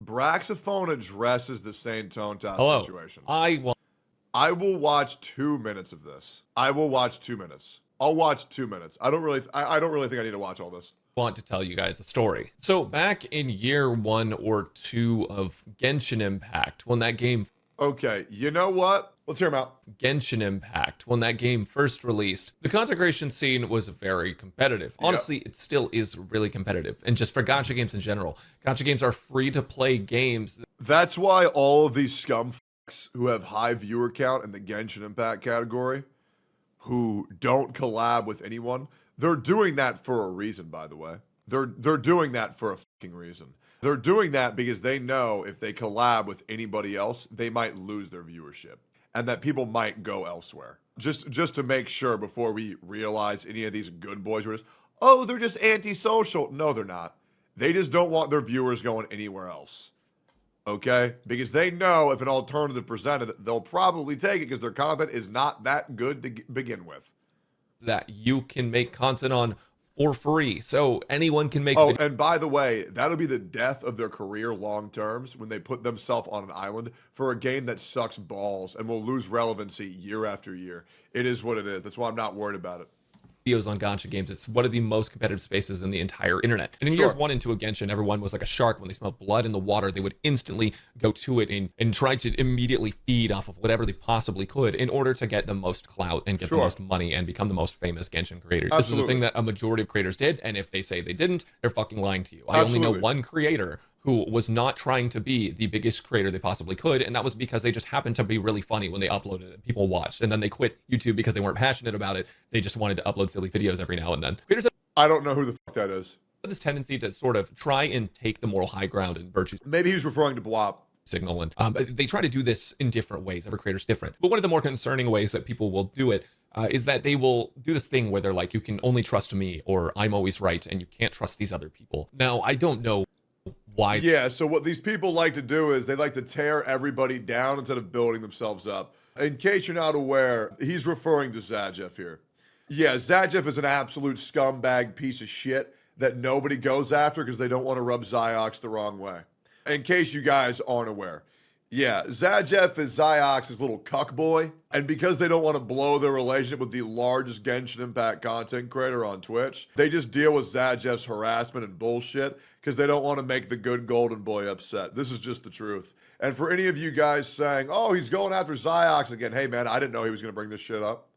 Braxophone addresses the saintontas situation. I will watch 2 minutes of this. I will watch 2 minutes. I'll watch 2 minutes. I don't really think I need to watch all this. Want to tell you guys a story. So back in year 1 or 2 of Genshin Impact, when that game... Okay, you know what? Let's hear him out. Genshin Impact, when that game first released, the content creation scene was very competitive. Honestly, it still is really competitive. And just for gacha games in general, gacha games are free-to-play games. That's why all of these scumfucks who have high viewer count in the Genshin Impact category, who don't collab with anyone, they're doing that for a reason, by the way. They're doing that for a fucking reason. They're doing that because they know if they collab with anybody else, they might lose their viewership and that people might go elsewhere. Just to make sure before we realize any of these good boys were just, oh, they're just antisocial. No, they're not. They just don't want their viewers going anywhere else. Okay? Because they know if an alternative presented, they'll probably take it because their content is not that good to begin with. That you can make content on for free, so anyone can make. Oh, and by the way, that'll be the death of their career long terms when they put themselves on an island for a game that sucks balls and will lose relevancy year after year. It is what it is. That's why I'm not worried about it. Videos on gacha games. It's one of the most competitive spaces in the entire internet. And in years 1 and 2 of Genshin, everyone was like a shark. When they smelled blood in the water, they would instantly go to it and try to immediately feed off of whatever they possibly could in order to get the most clout and get the most money and become the most famous Genshin creators. This is a thing that a majority of creators did, and if they say they didn't, they're fucking lying to you. I only know one creator who was not trying to be the biggest creator they possibly could, and that was because they just happened to be really funny when they uploaded it. People watched, and then they quit YouTube because they weren't passionate about it. They just wanted to upload silly videos every now and then. Creators I don't know who the fuck that is. have this tendency to sort of try and take the moral high ground and virtue. Maybe he's referring to Bwop. Signal, and they try to do this in different ways. Every creator's different. But one of the more concerning ways that people will do it is that they will do this thing where they're like, you can only trust me, or I'm always right, and you can't trust these other people. Now, I don't know why. Yeah, so what these people like to do is they like to tear everybody down instead of building themselves up. In case you're not aware, he's referring to Zajef here. Yeah, Zajef is an absolute scumbag piece of shit that nobody goes after because they don't want to rub Ziox the wrong way. In case you guys aren't aware. Yeah, Zajef is Ziox's little cuck boy, and because they don't want to blow their relationship with the largest Genshin Impact content creator on Twitch, they just deal with Zajef's harassment and bullshit because they don't want to make the good golden boy upset. This is just the truth. And for any of you guys saying, oh, he's going after Ziox again, hey man, I didn't know he was going to bring this shit up.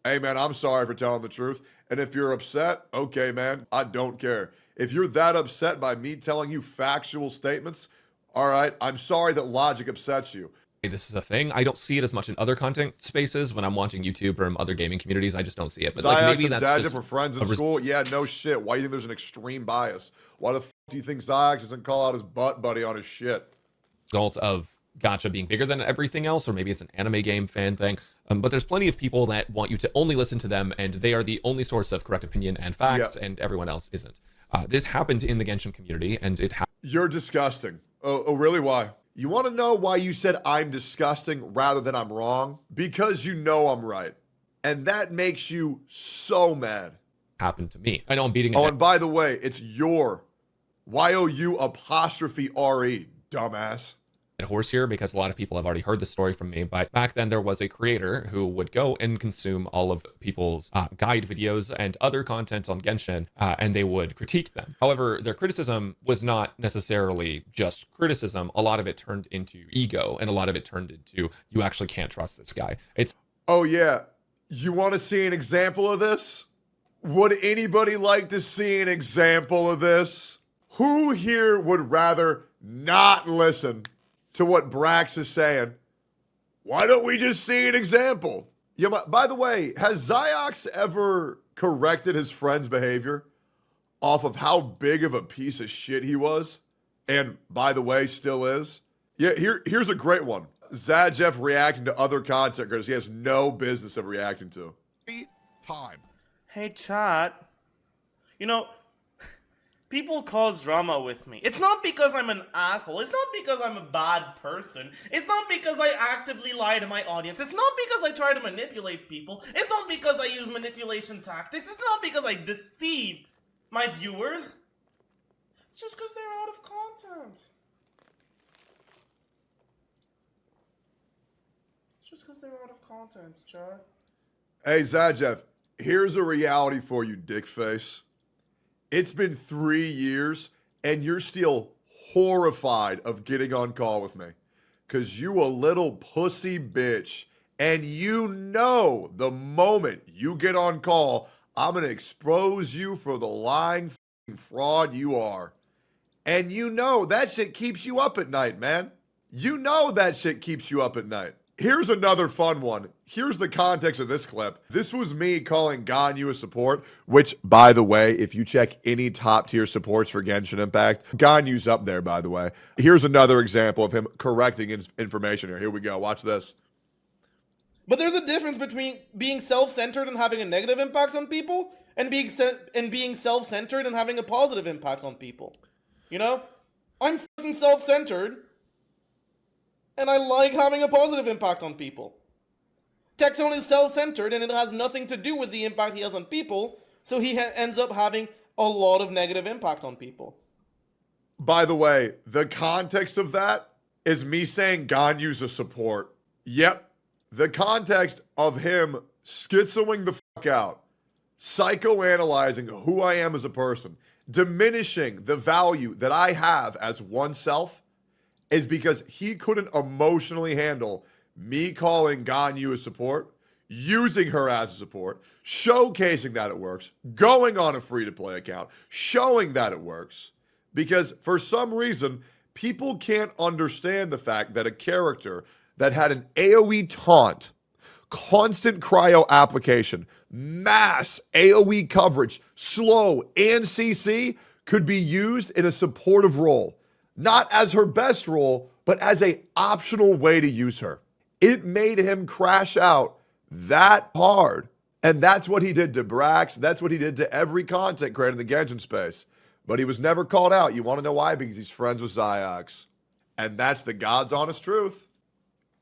Hey man, I'm sorry for telling the truth. And if you're upset, okay man, I don't care. If you're that upset by me telling you factual statements, all right, I'm sorry that logic upsets you. This is a thing. I don't see it as much in other content spaces when I'm watching YouTube or in other gaming communities. I just don't see it. But like maybe that's just for friends in school. Yeah, no shit. Why do you think there's an extreme bias? Why the fuck do you think Ziox doesn't call out his butt buddy on his shit? Result of Gacha being bigger than everything else, or maybe it's an anime game fan thing. But there's plenty of people that want you to only listen to them, and they are the only source of correct opinion and facts, and everyone else isn't. This happened in the Genshin community, and it happened. You're disgusting. Oh, really? Why? You want to know why you said I'm disgusting rather than I'm wrong? Because you know I'm right. And that makes you so mad. Happened to me. I know I'm beating it. Oh, and by the way, it's your Y-O-U''RE, dumbass. Horse here because a lot of people have already heard the story from me, but back then there was a creator who would go and consume all of people's guide videos and other content on Genshin, and they would critique them. However, their criticism was not necessarily just criticism. A lot of it turned into ego, and a lot of it turned into, you actually can't trust this guy. Oh yeah, you want to see an example of this? Would anybody like to see an example of this? Who here would rather not listen to what Brax is saying? Why don't we just see an example? Yeah, by the way, has Ziox ever corrected his friend's behavior off of how big of a piece of shit he was? And by the way, still is? Yeah, here's a great one. Zajef reacting to other content creators he has no business of reacting to. Hey, chat. You know, people cause drama with me. It's not because I'm an asshole. It's not because I'm a bad person. It's not because I actively lie to my audience. It's not because I try to manipulate people. It's not because I use manipulation tactics. It's not because I deceive my viewers. It's just because they're out of content. just because they're out of content, chat. Hey, Zajef, here's a reality for you, dickface. It's been 3 years, and you're still horrified of getting on call with me. Because you a little pussy bitch. And you know the moment you get on call, I'm going to expose you for the lying fraud you are. And you know that shit keeps you up at night, man. You know that shit keeps you up at night. Here's another fun one. Here's the context of this clip. This was me calling Ganyu a support, which, by the way, if you check any top tier supports for Genshin Impact, Ganyu's up there, by the way. Here's another example of him correcting information here. Here we go. Watch this. But there's a difference between being self-centered and having a negative impact on people, and being self-centered and having a positive impact on people. You know? I'm fucking self-centered, and I like having a positive impact on people. Tectone is self-centered, and it has nothing to do with the impact he has on people, so he ends up having a lot of negative impact on people. By the way, the context of that is me saying Ganyu's a support. Yep. The context of him schizoing the fuck out, psychoanalyzing who I am as a person, diminishing the value that I have as oneself, is because he couldn't emotionally handle me calling Ganyu a support, using her as a support, showcasing that it works, going on a free-to-play account, showing that it works, because for some reason, people can't understand the fact that a character that had an AoE taunt, constant cryo application, mass AoE coverage, slow, and CC could be used in a supportive role. Not as her best role, but as an optional way to use her. It made him crash out that hard. And that's what he did to Brax. That's what he did to every content creator in the Genshin space. But he was never called out. You want to know why? Because he's friends with Zajef. And that's the God's honest truth.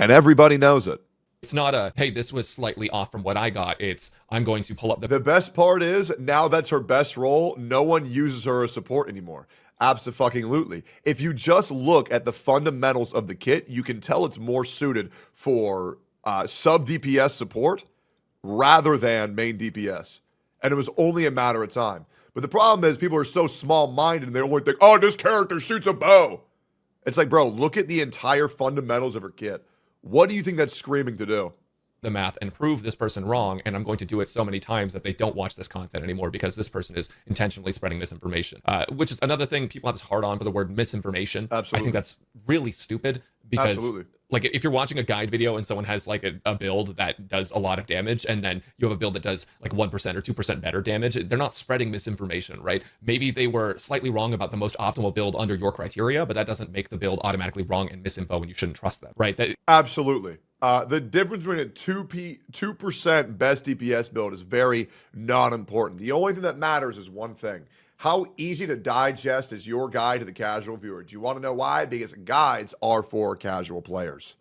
And everybody knows it. It's not a, hey, this was slightly off from what I got. It's, I'm going to pull up The best part is, now that's her best role, no one uses her as support anymore. Abso-fucking-lutely. If you just look at the fundamentals of the kit, you can tell it's more suited for sub-DPS support rather than main DPS. And it was only a matter of time. But the problem is people are so small-minded and they only think, oh, this character shoots a bow. It's like, bro, look at the entire fundamentals of her kit. What do you think that's screaming to do? the math and prove this person wrong, and I'm going to do it so many times that they don't watch this content anymore because this person is intentionally spreading misinformation, which is another thing people have this hard on for the word misinformation. Absolutely. I think that's really stupid because Absolutely. like if you're watching a guide video and someone has like a build that does a lot of damage and then you have a build that does like 1% or 2% better damage, they're not spreading misinformation, right? Maybe they were slightly wrong about the most optimal build under your criteria, but that doesn't make the build automatically wrong and misinfo, and you shouldn't trust them, right? Absolutely. The difference between a 2% best DPS build is very non-important. The only thing that matters is one thing. How easy to digest is your guide to the casual viewer? Do you want to know why? Because guides are for casual players,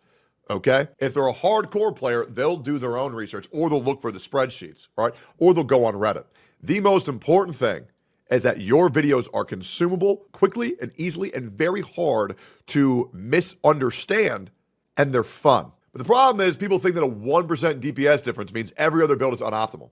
okay? If they're a hardcore player, they'll do their own research, or they'll look for the spreadsheets, right? Or they'll go on Reddit. The most important thing is that your videos are consumable quickly and easily and very hard to misunderstand, and they're fun. But the problem is people think that a 1% DPS difference means every other build is unoptimal.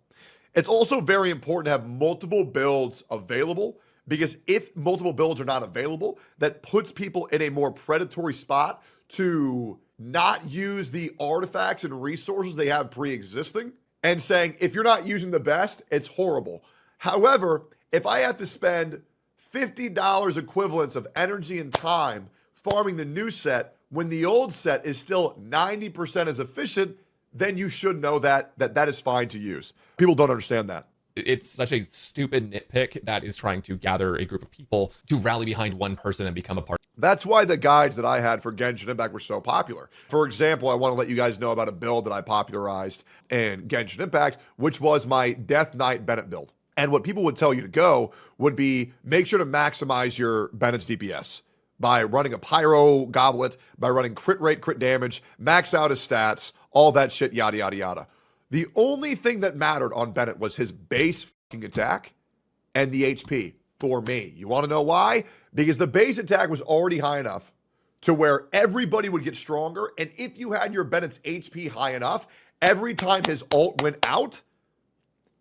It's also very important to have multiple builds available, because if multiple builds are not available, that puts people in a more predatory spot to not use the artifacts and resources they have pre-existing, and saying, if you're not using the best, it's horrible. However, if I have to spend $50 equivalents of energy and time farming the new set when the old set is still 90% as efficient, then you should know that is fine to use. People don't understand that. It's such a stupid nitpick that is trying to gather a group of people to rally behind one person and become a part. That's why the guides that I had for Genshin Impact were so popular. For example, I want to let you guys know about a build that I popularized in Genshin Impact, which was my Death Knight Bennett build. And what people would tell you to go would be, make sure to maximize your Bennett's DPS by running a Pyro Goblet, by running crit rate, crit damage, max out his stats, all that shit, yada, yada, yada. The only thing that mattered on Bennett was his base fucking attack and the HP for me. You want to know why? Because the base attack was already high enough to where everybody would get stronger. And if you had your Bennett's HP high enough, every time his ult went out,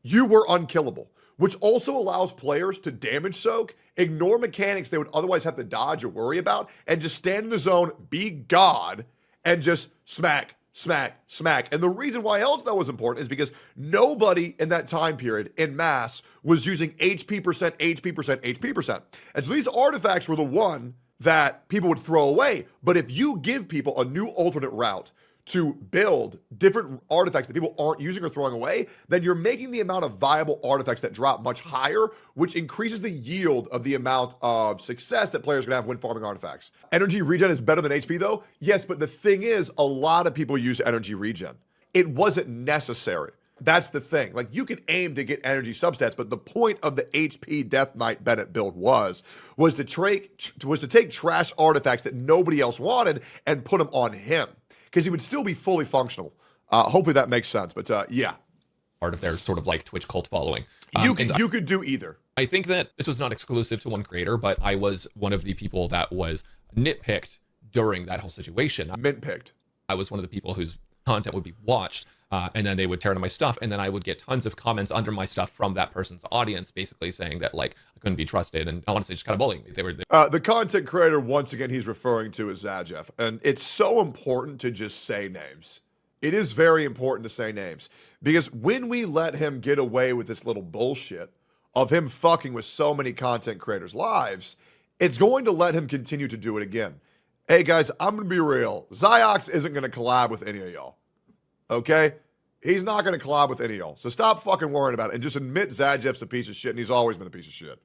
you were unkillable, which also allows players to damage soak, ignore mechanics they would otherwise have to dodge or worry about, and just stand in the zone, be God, and just smack, smack, smack. And the reason why else that was important is because nobody in that time period in mass was using HP percent, HP percent, HP percent. And so these artifacts were the one that people would throw away. But if you give people a new alternate route to build different artifacts that people aren't using or throwing away, then you're making the amount of viable artifacts that drop much higher, which increases the yield of the amount of success that players are gonna have when farming artifacts. Energy regen is better than HP though? Yes, but the thing is, a lot of people use energy regen. It wasn't necessary. That's the thing. Like, you can aim to get energy substats, but the point of the HP Death Knight Bennett build was to take trash artifacts that nobody else wanted and put them on him, because he would still be fully functional. Hopefully that makes sense, but yeah. Part of their sort of like Twitch cult following. You could do either. I think that this was not exclusive to one creator, but I was one of the people that was nitpicked during that whole situation. Mint picked. I was one of the people whose content would be watched, and then they would tear into my stuff, and then I would get tons of comments under my stuff from that person's audience, basically saying that like I couldn't be trusted, and honestly just kind of bullying me. They were the content creator, once again, he's referring to is Zajef, and it's so important to just say names. It is very important to say names, because when we let him get away with this little bullshit of him fucking with so many content creators' lives, it's going to let him continue to do it again. Hey guys, I'm gonna be real. Ziox isn't gonna collab with any of y'all. Okay? He's not gonna collab with any of y'all. So stop fucking worrying about it and just admit Zajef's a piece of shit, and he's always been a piece of shit.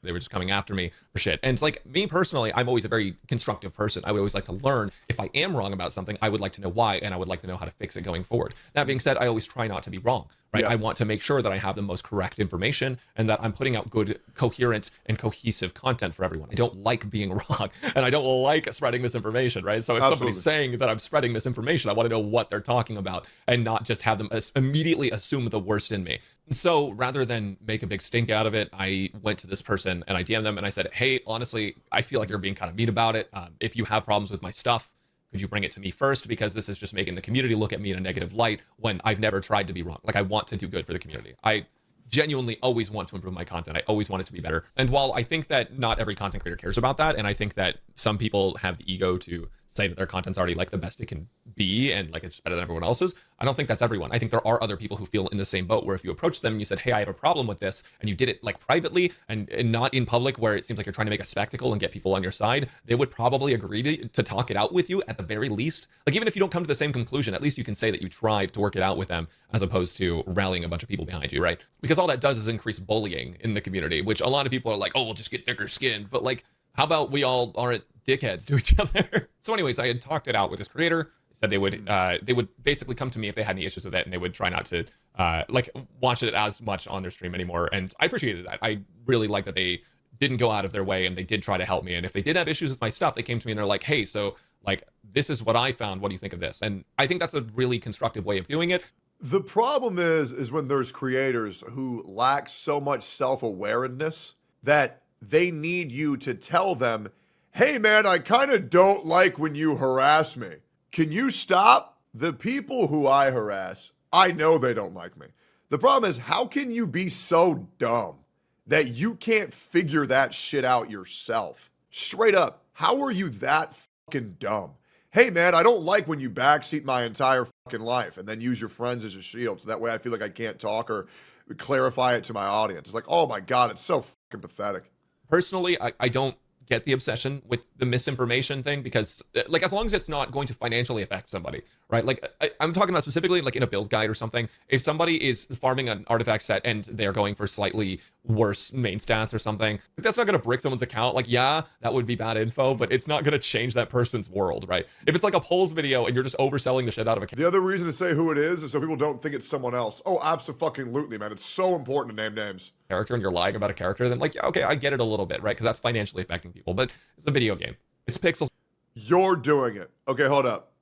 They were just coming after me for shit. And it's like, me personally, I'm always a very constructive person. I would always like to learn. If I am wrong about something, I would like to know why, and I would like to know how to fix it going forward. That being said, I always try not to be wrong, right? Yeah. I want to make sure that I have the most correct information and that I'm putting out good, coherent, and cohesive content for everyone. I don't like being wrong, and I don't like spreading misinformation, right? So if somebody's saying that I'm spreading misinformation, I want to know what they're talking about and not just have them immediately assume the worst in me. So rather than make a big stink out of it, I went to this person and I DM'd them and I said, hey, honestly, I feel like you're being kind of mean about it. If you have problems with my stuff, could you bring it to me first? Because this is just making the community look at me in a negative light when I've never tried to be wrong. Like, I want to do good for the community. I genuinely always want to improve my content. I always want it to be better. And while I think that not every content creator cares about that, and I think that some people have the ego to say that their content's already like the best it can be and like it's better than everyone else's, I don't think that's everyone. I think there are other people who feel in the same boat, where if you approach them and you said, hey, I have a problem with this, and you did it like privately and not in public where it seems like you're trying to make a spectacle and get people on your side, they would probably agree to talk it out with you at the very least. Like, even if you don't come to the same conclusion, at least you can say that you tried to work it out with them, as opposed to rallying a bunch of people behind you, right? Because all that does is increase bullying in the community, which a lot of people are like, oh, we'll just get thicker skin. But like, how about we all aren't dickheads to each other? So anyways, I had talked it out with this creator. Said they would basically come to me if they had any issues with it, and they would try not to like watch it as much on their stream anymore. And I appreciated that. I really like that they didn't go out of their way and they did try to help me. And if they did have issues with my stuff, they came to me and they're like, hey, so like, this is what I found. What do you think of this? And I think that's a really constructive way of doing it. The problem is when there's creators who lack so much self-awareness that they need you to tell them, hey man, I kind of don't like when you harass me. Can you stop? The people who I harass, I know they don't like me. The problem is, how can you be so dumb that you can't figure that shit out yourself? Straight up, how are you that fucking dumb? Hey man, I don't like when you backseat my entire fucking life and then use your friends as a shield, so that way I feel like I can't talk or clarify it to my audience. It's like, oh my God, it's so fucking pathetic. Personally, I don't get the obsession with the misinformation thing, because like, as long as it's not going to financially affect somebody, right? Like, I'm talking about specifically like in a build guide or something. If somebody is farming an artifact set and they're going for slightly worse main stats or something, that's not going to brick someone's account. Like, yeah, that would be bad info, but it's not going to change that person's world, right? If it's like a polls video and you're just overselling the shit out of a The other reason to say who it is so people don't think it's someone else. Oh, abso-fucking-lutely, man. It's so important to name names. Character, and you're lying about a character, then like, yeah, okay, I get it a little bit, right? Because that's financially affecting people, but it's a video game. It's pixels. You're doing it. Okay, hold up.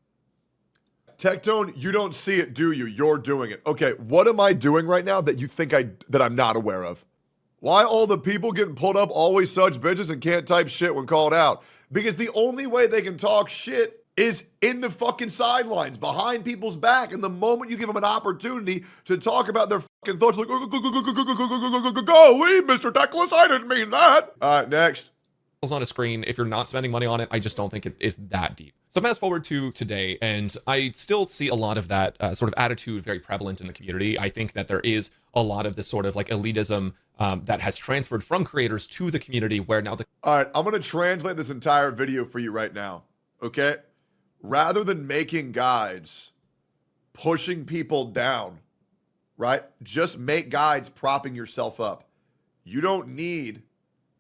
Tectone, you don't see it, do you? You're doing it. Okay, what am I doing right now that you think that I'm not aware of? Why all the people getting pulled up always such bitches and can't type shit when called out? Because the only way they can talk shit is in the fucking sidelines, behind people's back. And the moment you give them an opportunity to talk about their fucking thoughts, like, golly, Mr. Teckless, I didn't mean that. All right, next. On a screen, if you're not spending money on it, I just don't think it is that deep. So fast forward to today, and I still see a lot of that sort of attitude very prevalent in the community. I think that there is a lot of this sort of like elitism that has transferred from creators to the community, where now the... All right, I'm going to translate this entire video for you right now, okay? Rather than making guides pushing people down, right? Just make guides propping yourself up. You don't need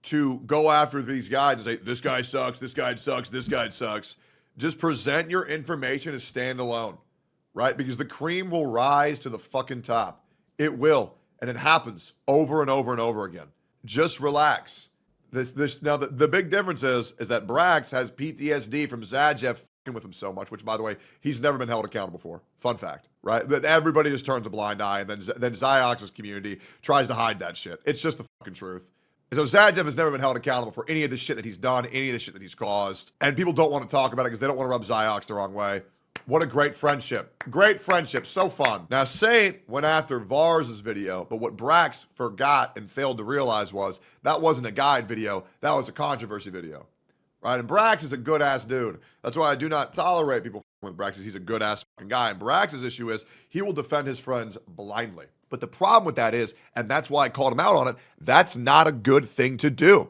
to go after these guys and say, this guy sucks, this guy sucks, this guy sucks. Just present your information as standalone, right? Because the cream will rise to the fucking top. It will. And it happens over and over and over again. Just relax. Now, the big difference is that Brax has PTSD from Zajef fucking with him so much, which, by the way, he's never been held accountable for. Fun fact, right? That everybody just turns a blind eye, and then Ziox's community tries to hide that shit. It's just the fucking truth. So Zajef has never been held accountable for any of the shit that he's done, any of the shit that he's caused. And people don't want to talk about it because they don't want to rub Ziox the wrong way. What a great friendship. Great friendship. So fun. Now, Saint went after Vars' video, but what Brax forgot and failed to realize was that wasn't a guide video. That was a controversy video. Right? And Brax is a good-ass dude. That's why I do not tolerate people with Brax, because he's a good-ass fucking guy. And Brax's issue is he will defend his friends blindly. But the problem with that is, and that's why I called him out on it, that's not a good thing to do.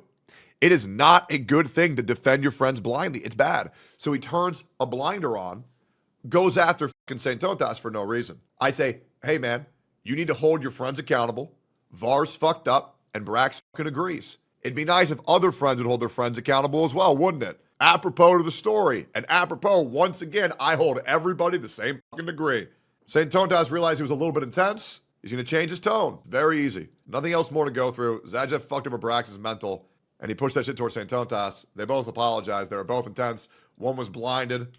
It is not a good thing to defend your friends blindly. It's bad. So he turns a blinder on, goes after fucking saintontas for no reason. I say, hey man, you need to hold your friends accountable. Vars fucked up, and Brax fucking agrees. It'd be nice if other friends would hold their friends accountable as well, wouldn't it? Apropos to the story, and apropos, once again, I hold everybody the same fucking degree. Saintontas realized he was a little bit intense. He's going to change his tone. Very easy. Nothing else more to go through. Zajef fucked over Brax's mental, and he pushed that shit towards Saintontas. They both apologized. They were both intense. One was blinded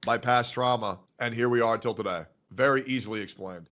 by past trauma, and here we are till today. Very easily explained.